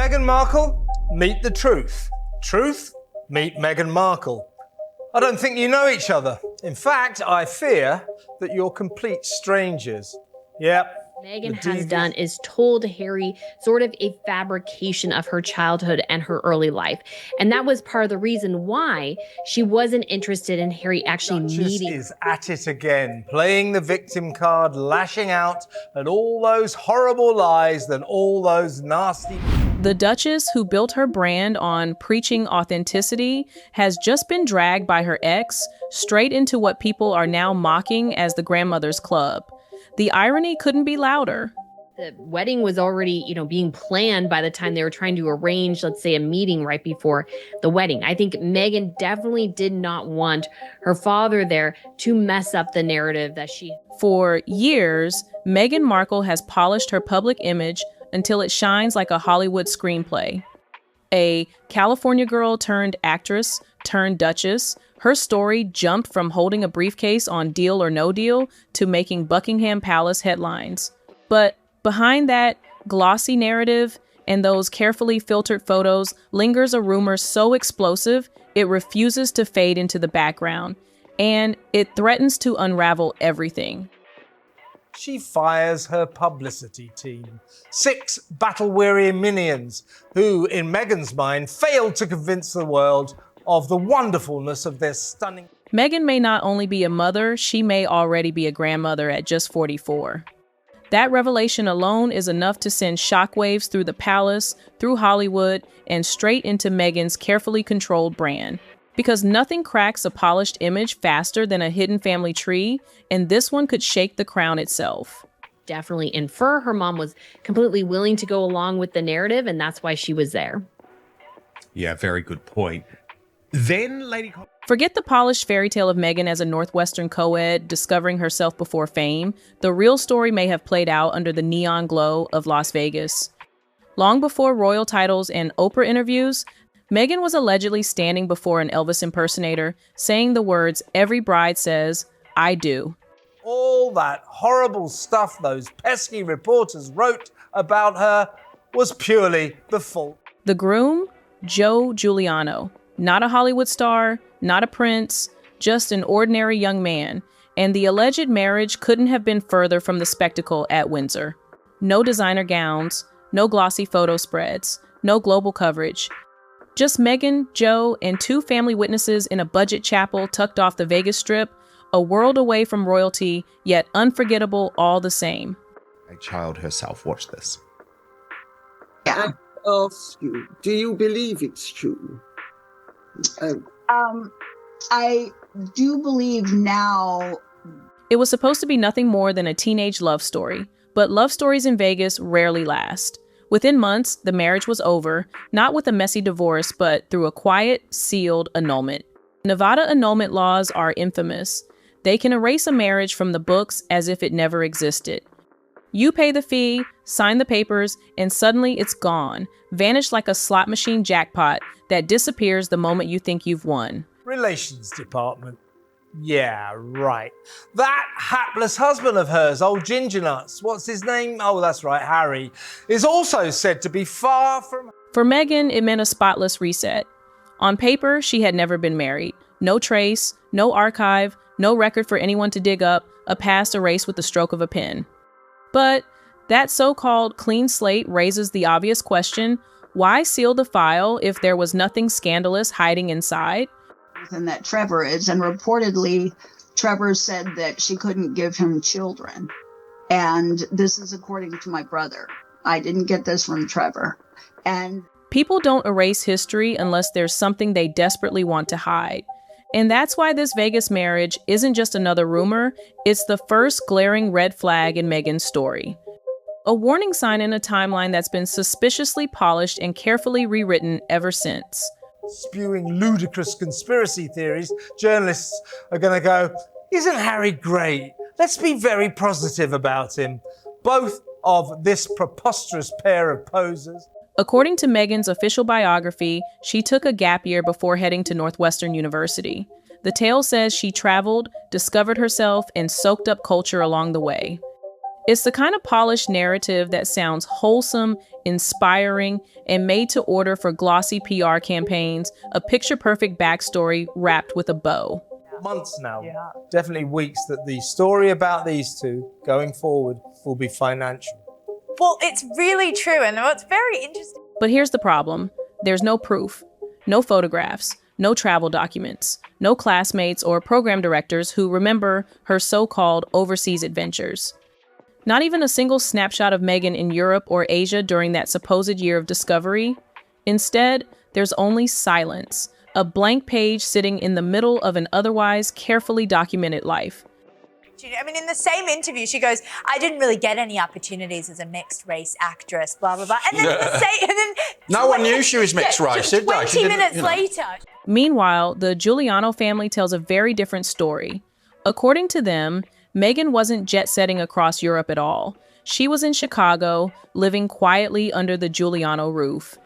Meghan Markle, meet the truth. Truth, meet Meghan Markle. I don't think you know each other. In fact, I fear that you're complete strangers. Yep. Meghan has done is told Harry sort of a fabrication of her childhood and her early life. And that was part of the reason why she wasn't interested in Harry actually meeting. Is at it again, playing the victim card, lashing out at all those horrible lies and all those nasty... The Duchess, who built her brand on preaching authenticity, has just been dragged by her ex straight into what people are now mocking as the grandmother's club. The irony couldn't be louder. The wedding was already, being planned by the time they were trying to arrange, let's say, a meeting right before the wedding. I think Meghan definitely did not want her father there to mess up the narrative that she... For years, Meghan Markle has polished her public image until it shines like a Hollywood screenplay. A California girl turned actress turned Duchess, her story jumped from holding a briefcase on Deal or No Deal to making Buckingham Palace headlines. But behind that glossy narrative and those carefully filtered photos lingers a rumor so explosive it refuses to fade into the background, and it threatens to unravel everything. She fires her publicity team. 6 battle-weary minions who, in Meghan's mind, failed to convince the world of the wonderfulness of their stunning... Meghan may not only be a mother, she may already be a grandmother at just 44. That revelation alone is enough to send shockwaves through the palace, through Hollywood, and straight into Meghan's carefully controlled brand. Because nothing cracks a polished image faster than a hidden family tree, and this one could shake the crown itself. Definitely infer her mom was completely willing to go along with the narrative, and that's why she was there. Yeah, very good point. Then, Forget the polished fairy tale of Meghan as a Northwestern co-ed discovering herself before fame. The real story may have played out under the neon glow of Las Vegas. Long before royal titles and Oprah interviews, Meghan was allegedly standing before an Elvis impersonator, saying the words every bride says, "I do." All that horrible stuff those pesky reporters wrote about her was purely the fault. The groom, Joe Giuliano. Not a Hollywood star, not a prince, just an ordinary young man. And the alleged marriage couldn't have been further from the spectacle at Windsor. No designer gowns, no glossy photo spreads, no global coverage. Just Meghan, Joe, and 2 family witnesses in a budget chapel tucked off the Vegas Strip, a world away from royalty, yet unforgettable all the same. A child herself, watch this. I ask you, do you believe it's true? I do believe now. It was supposed to be nothing more than a teenage love story, but love stories in Vegas rarely last. Within months, the marriage was over, not with a messy divorce, but through a quiet, sealed annulment. Nevada annulment laws are infamous. They can erase a marriage from the books as if it never existed. You pay the fee, sign the papers, and suddenly it's gone, vanished like a slot machine jackpot that disappears the moment you think you've won. Relations department. Yeah, right. That hapless husband of hers, old Ginger Nuts, what's his name? Oh, that's right, Harry, is also said to be far from... For Meghan, it meant a spotless reset. On paper, she had never been married. No trace, no archive, no record for anyone to dig up, a past erased with the stroke of a pen. But that so-called clean slate raises the obvious question, why seal the file if there was nothing scandalous hiding inside? And that Trevor is, and reportedly Trevor said that she couldn't give him children. And this is according to my brother. I didn't get this from Trevor. And people don't erase history unless there's something they desperately want to hide. And that's why this Vegas marriage isn't just another rumor, it's the first glaring red flag in Meghan's story. A warning sign in a timeline that's been suspiciously polished and carefully rewritten ever since. Spewing ludicrous conspiracy theories, journalists are going to go, isn't Harry great? Let's be very positive about him. Both of this preposterous pair of posers. According to Meghan's official biography, she took a gap year before heading to Northwestern University. The tale says she traveled, discovered herself, and soaked up culture along the way. It's the kind of polished narrative that sounds wholesome, inspiring, and made to order for glossy PR campaigns, a picture-perfect backstory wrapped with a bow. Months now, definitely weeks, that the story about these two going forward will be financial. Well, it's really true, and what's very interesting. But here's the problem. There's no proof, no photographs, no travel documents, no classmates or program directors who remember her so-called overseas adventures. Not even a single snapshot of Meghan in Europe or Asia during that supposed year of discovery. Instead, there's only silence, a blank page sitting in the middle of an otherwise carefully documented life. I mean, in the same interview, she goes, "I didn't really get any opportunities as a mixed race actress, blah, blah, blah." And then, no one knew she was mixed race, did they? 20 minutes later. Meanwhile, the Giuliano family tells a very different story. According to them, Meghan wasn't jet-setting across Europe at all. She was in Chicago, living quietly under the Giuliano roof.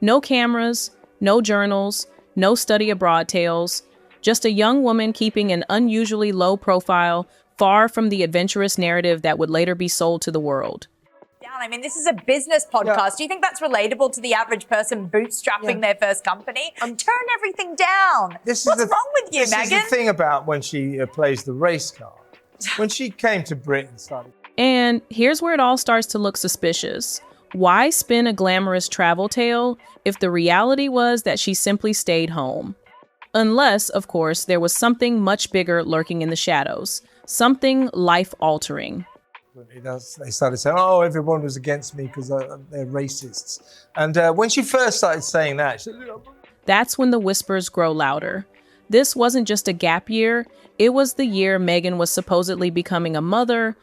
No cameras, no journals, no study abroad tales, just a young woman keeping an unusually low profile, far from the adventurous narrative that would later be sold to the world. I mean, this is a business podcast. Yeah. Do you think that's relatable to the average person bootstrapping their first company? Turn everything down. What's wrong with you, Meghan? This is the thing about when she plays the race card. When she came to Britain, And here's where it all starts to look suspicious. Why spin a glamorous travel tale if the reality was that she simply stayed home? Unless, of course, there was something much bigger lurking in the shadows. Something life-altering. They started saying, "Oh, everyone was against me because they're racists." And when she first started saying that, she said, That's when the whispers grow louder. This wasn't just a gap year. It was the year Meghan was supposedly becoming a mother.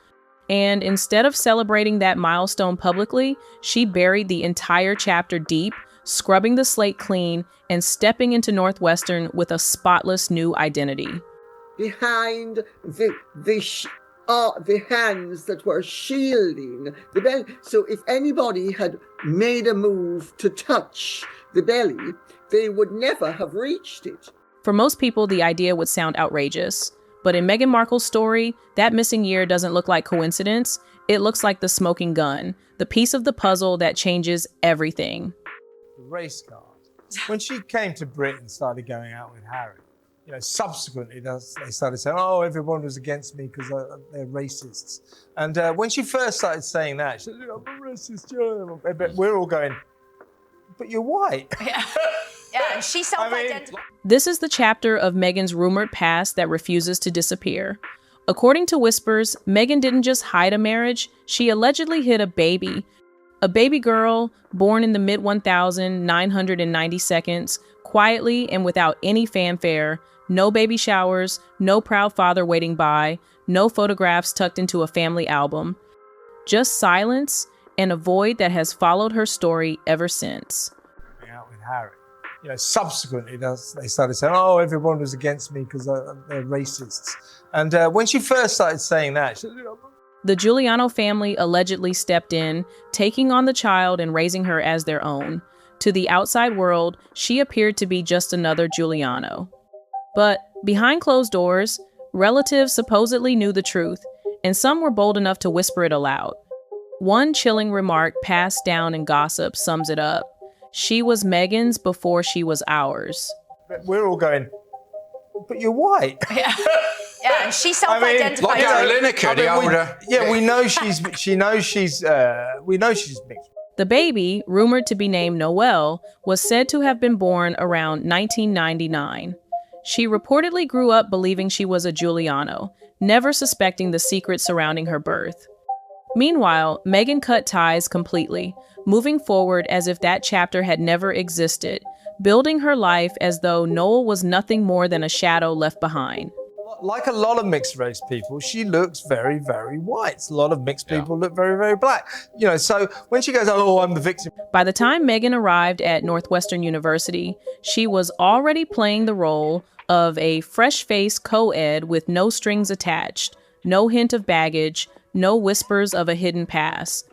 And instead of celebrating that milestone publicly, she buried the entire chapter deep, scrubbing the slate clean and stepping into Northwestern with a spotless new identity. Behind the hands that were shielding the belly. So if anybody had made a move to touch the belly, they would never have reached it. For most people, the idea would sound outrageous. But in Meghan Markle's story, that missing year doesn't look like coincidence. It looks like the smoking gun, the piece of the puzzle that changes everything. The race card. When she came to Britain, started going out with Harry. Subsequently, they started saying, "Oh, everyone was against me because they're racists." And when she first started saying that, she said, "I'm a racist." But we're all going, "But you're white." Yeah, and she self-identified. This is the chapter of Meghan's rumored past that refuses to disappear. According to whispers, Meghan didn't just hide a marriage, she allegedly hid a baby. A baby girl born in the mid-1992, quietly and without any fanfare, no baby showers, no proud father waiting by, no photographs tucked into a family album. Just silence and a void that has followed her story ever since. Out with Harry. Subsequently, they started saying, "Oh, everyone was against me because they're racists." And when she first started saying that, she said, The Giuliano family allegedly stepped in, taking on the child and raising her as their own. To the outside world, she appeared to be just another Giuliano. But behind closed doors, relatives supposedly knew the truth, and some were bold enough to whisper it aloud. One chilling remark passed down in gossip sums it up. She was Meghan's before she was ours. We're all going, "But you're white." Yeah, and she self-identified. Like Gary Lineker, the older. We know she's mixed. The baby, rumored to be named Noelle, was said to have been born around 1999. She reportedly grew up believing she was a Giuliano, never suspecting the secret surrounding her birth. Meanwhile, Meghan cut ties completely, moving forward as if that chapter had never existed, building her life as though Noel was nothing more than a shadow left behind. Like a lot of mixed race people, she looks very, very white. A lot of mixed people look very, very black. So when she goes, "Oh, I'm the victim." By the time Meghan arrived at Northwestern University, she was already playing the role of a fresh-faced co-ed with no strings attached, no hint of baggage, no whispers of a hidden past.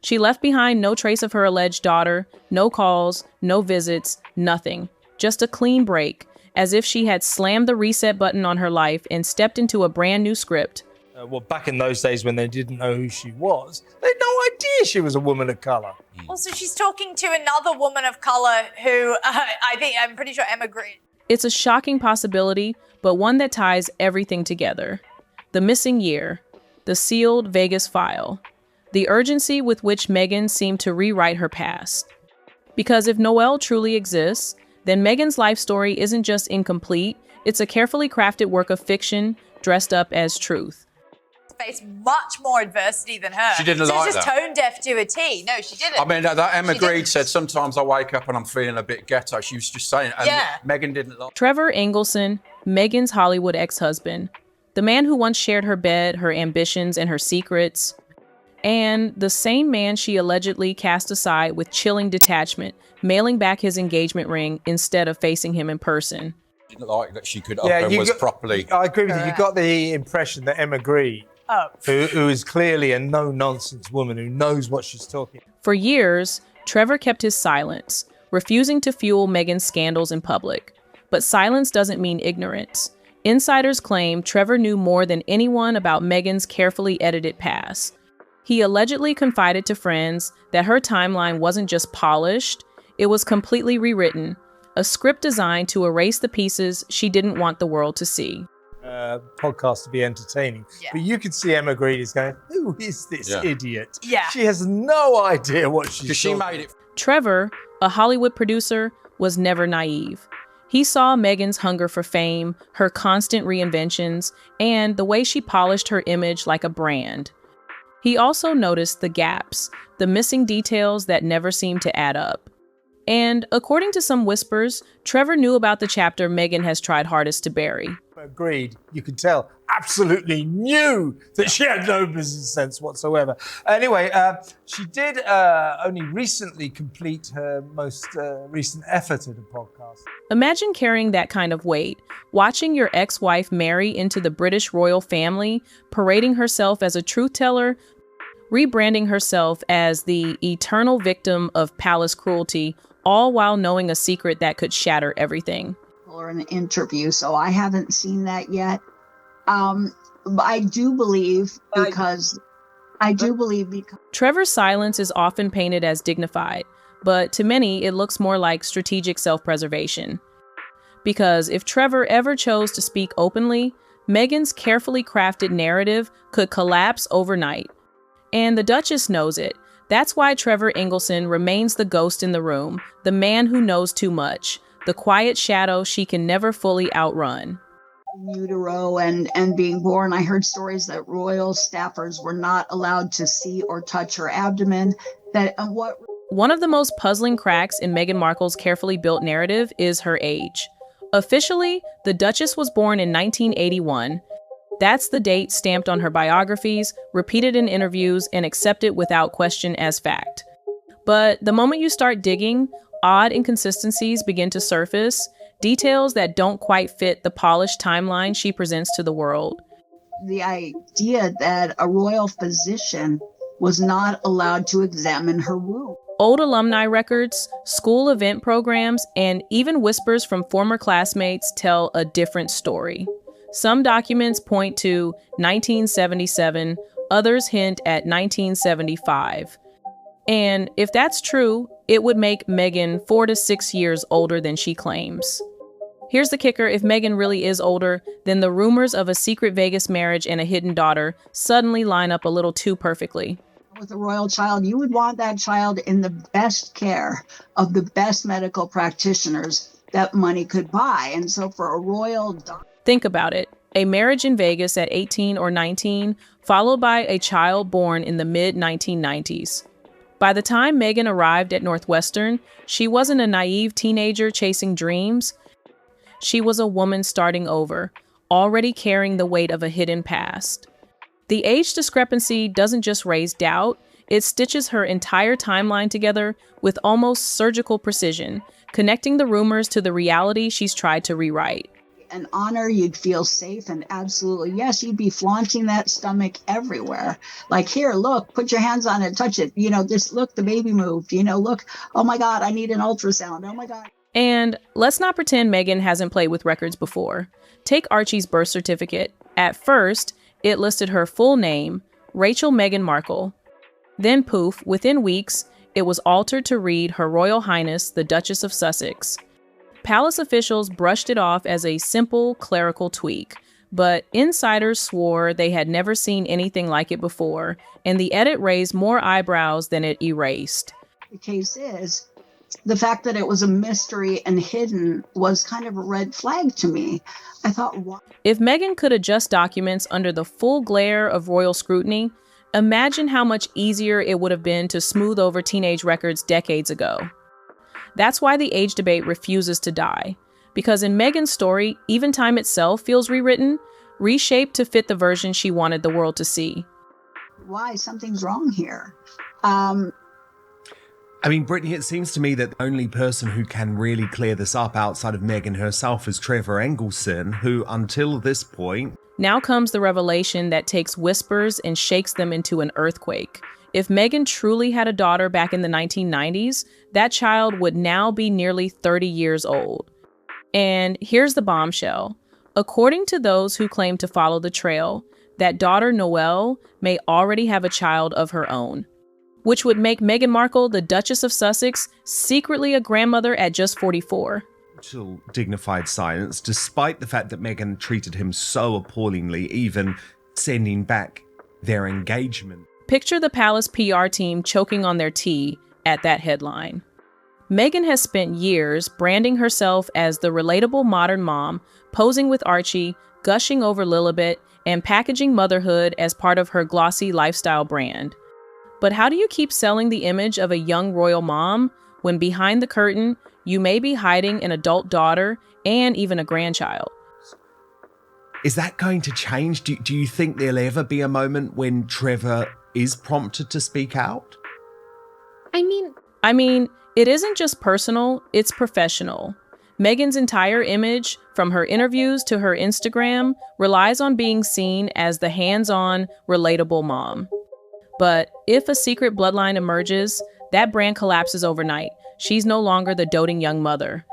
She left behind no trace of her alleged daughter, no calls, no visits, nothing. Just a clean break, as if she had slammed the reset button on her life and stepped into a brand new script. Well, back in those days when they didn't know who she was, they had no idea she was a woman of colour. Also, she's talking to another woman of colour who I'm pretty sure Emma Green. It's a shocking possibility, but one that ties everything together. The missing year, the sealed Vegas file, the urgency with which Meghan seemed to rewrite her past. Because if Noelle truly exists, then Meghan's life story isn't just incomplete, it's a carefully crafted work of fiction dressed up as truth. Faced much more adversity than her. She didn't like like that. She was just tone deaf to a T. No, she didn't. I mean, that Emma Green said, sometimes I wake up and I'm feeling a bit ghetto. She was just saying, and Meghan didn't like. Trevor Engelson, Meghan's Hollywood ex-husband, the man who once shared her bed, her ambitions, and her secrets, and the same man she allegedly cast aside with chilling detachment, mailing back his engagement ring instead of facing him in person. Didn't like that she could up and was properly. I agree with you. You got the impression that Emma Green, who is clearly a no-nonsense woman who knows what she's talking about. For years, Trevor kept his silence, refusing to fuel Meghan's scandals in public. But silence doesn't mean ignorance. Insiders claim Trevor knew more than anyone about Meghan's carefully edited past. He allegedly confided to friends that her timeline wasn't just polished, it was completely rewritten, a script designed to erase the pieces she didn't want the world to see. Podcast to be entertaining. But you could see Emma Green is going, who is this idiot? She has no idea what she's doing. She made it. Trevor, a Hollywood producer, was never naive. He saw Meghan's hunger for fame, her constant reinventions, and the way she polished her image like a brand. He also noticed the gaps, the missing details that never seemed to add up. And according to some whispers, Trevor knew about the chapter Meghan has tried hardest to bury. Agreed. You could tell. Absolutely knew that she had no business sense whatsoever. Anyway, she did only recently complete her most recent effort at a podcast. Imagine carrying that kind of weight, watching your ex-wife marry into the British royal family, parading herself as a truth teller, rebranding herself as the eternal victim of palace cruelty, all while knowing a secret that could shatter everything. Or an interview, so I haven't seen that yet. I do believe because Trevor's silence is often painted as dignified, but to many it looks more like strategic self-preservation. Because if Trevor ever chose to speak openly, Meghan's carefully crafted narrative could collapse overnight. And the Duchess knows it. That's why Trevor Engelson remains the ghost in the room, the man who knows too much, the quiet shadow she can never fully outrun. Utero and being born, I heard stories that royal staffers were not allowed to see or touch her abdomen. One of the most puzzling cracks in Meghan Markle's carefully built narrative is her age. Officially, the Duchess was born in 1981. That's the date stamped on her biographies, repeated in interviews, and accepted without question as fact. But the moment you start digging, odd inconsistencies begin to surface, details that don't quite fit the polished timeline she presents to the world. The idea that a royal physician was not allowed to examine her womb. Old alumni records, school event programs, and even whispers from former classmates tell a different story. Some documents point to 1977, others hint at 1975. And if that's true, it would make Meghan 4 to 6 years older than she claims. Here's the kicker: if Meghan really is older, then the rumors of a secret Vegas marriage and a hidden daughter suddenly line up a little too perfectly. With a royal child, you would want that child in the best care of the best medical practitioners that money could buy. And so for a royal daughter... Think about it. A marriage in Vegas at 18 or 19, followed by a child born in the mid-1990s. By the time Meghan arrived at Northwestern, she wasn't a naive teenager chasing dreams. She was a woman starting over, already carrying the weight of a hidden past. The age discrepancy doesn't just raise doubt, it stitches her entire timeline together with almost surgical precision, connecting the rumors to the reality she's tried to rewrite. An honor, you'd feel safe, and absolutely, yes, you'd be flaunting that stomach everywhere. Like, here, look, put your hands on it, touch it. You know, this, look, the baby moved. You know, look, oh my God, I need an ultrasound. Oh my God. And let's not pretend Meghan hasn't played with records before. Take Archie's birth certificate. At first, It listed her full name, Rachel Meghan Markle. Then poof, within weeks, it was altered to read Her Royal Highness the Duchess of Sussex. Palace officials brushed it off as a simple clerical tweak, but insiders swore they had never seen anything like it before, and the edit raised more eyebrows than it erased. The case is, the fact that it was a mystery and hidden was kind of a red flag to me. I thought, why? If Meghan could adjust documents under the full glare of royal scrutiny, imagine how much easier it would have been to smooth over teenage records decades ago. That's why the age debate refuses to die. Because in Meghan's story, even time itself feels rewritten, reshaped to fit the version she wanted the world to see. Why? Something's wrong here. I mean, Brittany, it seems to me that the only person who can really clear this up outside of Meghan herself is Trevor Engelson, who, until this point... Now comes the revelation that takes whispers and shakes them into an earthquake. If Meghan truly had a daughter back in the 1990s, that child would now be nearly 30 years old. And here's the bombshell. According to those who claim to follow the trail, that daughter Noelle may already have a child of her own, which would make Meghan Markle, the Duchess of Sussex, secretly a grandmother at just 44. Dignified silence, despite the fact that Meghan treated him so appallingly, even sending back their engagement. Picture the palace PR team choking on their tea at that headline. Meghan has spent years branding herself as the relatable modern mom, posing with Archie, gushing over Lilibet, and packaging motherhood as part of her glossy lifestyle brand. But how do you keep selling the image of a young royal mom when behind the curtain, you may be hiding an adult daughter and even a grandchild? Is that going to change? Do you think there'll ever be a moment when Trevor is prompted to speak out? I mean, it isn't just personal, it's professional. Meghan's entire image, from her interviews to her Instagram, relies on being seen as the hands-on, relatable mom. But if a secret bloodline emerges, that brand collapses overnight. She's no longer the doting young mother.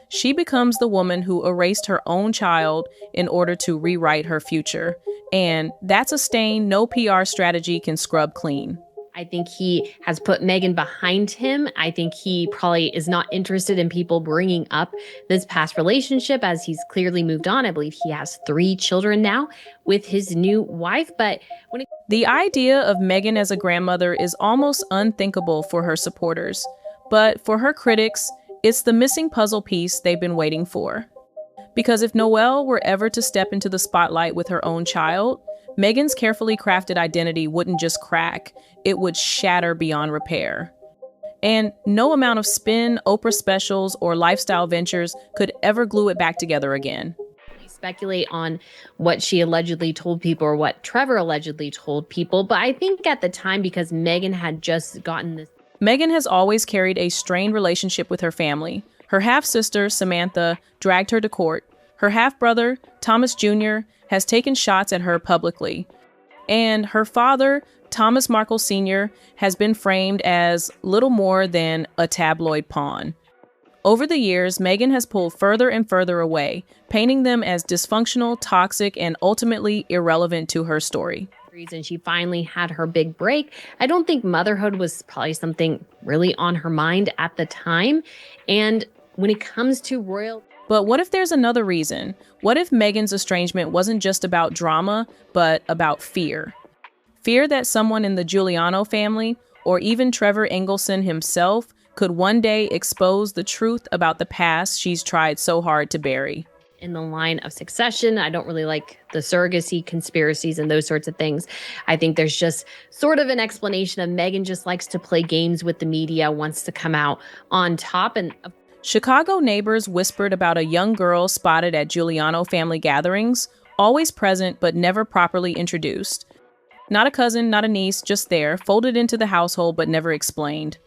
She becomes the woman who erased her own child in order to rewrite her future. And that's a stain no PR strategy can scrub clean. I think he has put Meghan behind him. I think he probably is not interested in people bringing up this past relationship as he's clearly moved on. I believe he has 3 children now with his new wife. But the idea of Meghan as a grandmother is almost unthinkable for her supporters. But for her critics, it's the missing puzzle piece they've been waiting for. Because if Noelle were ever to step into the spotlight with her own child, Meghan's carefully crafted identity wouldn't just crack, it would shatter beyond repair. And no amount of spin, Oprah specials, or lifestyle ventures could ever glue it back together again. Speculate on what she allegedly told people or what Trevor allegedly told people, but I think at the time, because Meghan had just gotten this. Meghan has always carried a strained relationship with her family. Her half-sister, Samantha, dragged her to court. Her half-brother, Thomas Jr., has taken shots at her publicly. And her father, Thomas Markle Sr., has been framed as little more than a tabloid pawn. Over the years, Meghan has pulled further and further away, painting them as dysfunctional, toxic, and ultimately irrelevant to her story. And she finally had her big break. I don't think motherhood was probably something really on her mind at the time. And when it comes to royal... But what if there's another reason? What if Meghan's estrangement wasn't just about drama, but about fear? Fear that someone in the Giuliano family, or even Trevor Engelson himself, could one day expose the truth about the past she's tried so hard to bury. In the line of succession, I don't really like the surrogacy conspiracies and those sorts of things. I think there's just sort of an explanation of Meghan just likes to play games with the media, wants to come out on top. And Chicago neighbors whispered about a young girl spotted at Giuliano family gatherings, always present but never properly introduced. Not a cousin, not a niece, just there, folded into the household but never explained.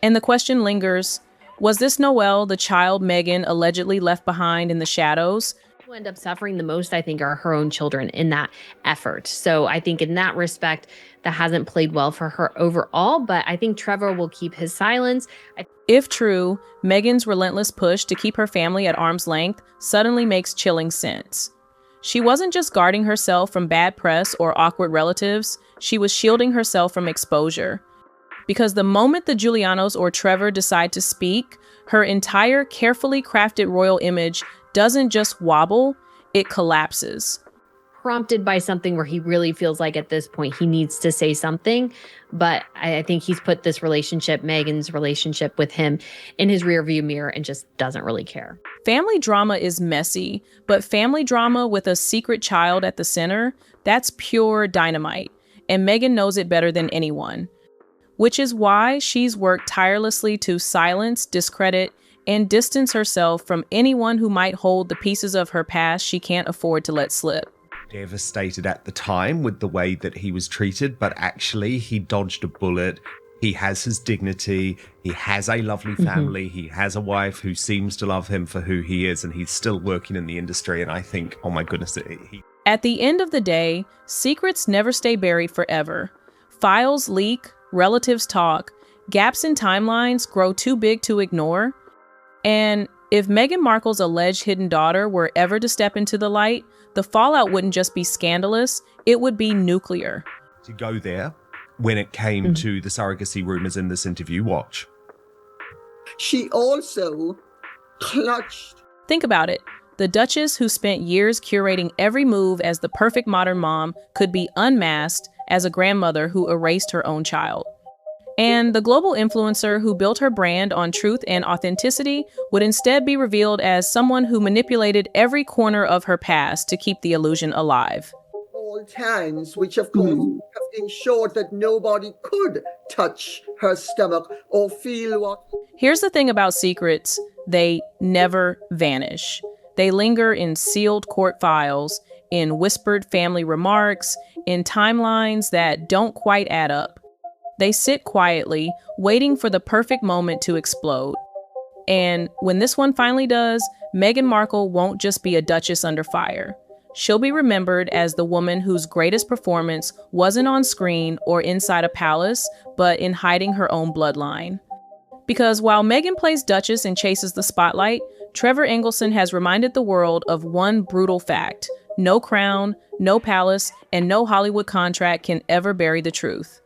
And the question lingers, was this Noelle, the child Meghan allegedly left behind in the shadows? Who end up suffering the most, I think, are her own children in that effort. So I think in that respect, that hasn't played well for her overall, but I think Trevor will keep his silence. If true, Meghan's relentless push to keep her family at arm's length suddenly makes chilling sense. She wasn't just guarding herself from bad press or awkward relatives, she was shielding herself from exposure. Because the moment the Giulianos or Trevor decide to speak, her entire carefully crafted royal image doesn't just wobble, it collapses. Prompted by something where he really feels like at this point he needs to say something. But I think he's put this relationship, Meghan's relationship with him, in his rearview mirror and just doesn't really care. Family drama is messy, but family drama with a secret child at the center, that's pure dynamite. And Meghan knows it better than anyone. Which is why she's worked tirelessly to silence, discredit, and distance herself from anyone who might hold the pieces of her past she can't afford to let slip. Devastated at the time with the way that he was treated, but actually he dodged a bullet. He has his dignity. He has a lovely family. He has a wife who seems to love him for who he is, and he's still working in the industry. And I think, oh my goodness, At the end of the day, secrets never stay buried forever. Files leak, relatives talk, gaps in timelines grow too big to ignore. And if Meghan Markle's alleged hidden daughter were ever to step into the light, the fallout wouldn't just be scandalous, it would be nuclear. To go there, when it came to the surrogacy rumors in this interview, watch. She also clutched. Think about it. The Duchess, who spent years curating every move as the perfect modern mom, could be unmasked as a grandmother who erased her own child. And the global influencer who built her brand on truth and authenticity would instead be revealed as someone who manipulated every corner of her past to keep the illusion alive. All times, which of course have ensured that nobody could touch her stomach or feel what. Here's the thing about secrets, they never vanish. They linger in sealed court files, in whispered family remarks, in timelines that don't quite add up. They sit quietly, waiting for the perfect moment to explode. And when this one finally does, Meghan Markle won't just be a duchess under fire. She'll be remembered as the woman whose greatest performance wasn't on screen or inside a palace, but in hiding her own bloodline. Because while Meghan plays Duchess and chases the spotlight, Trevor Engelson has reminded the world of one brutal fact: no crown, no palace, and no Hollywood contract can ever bury the truth.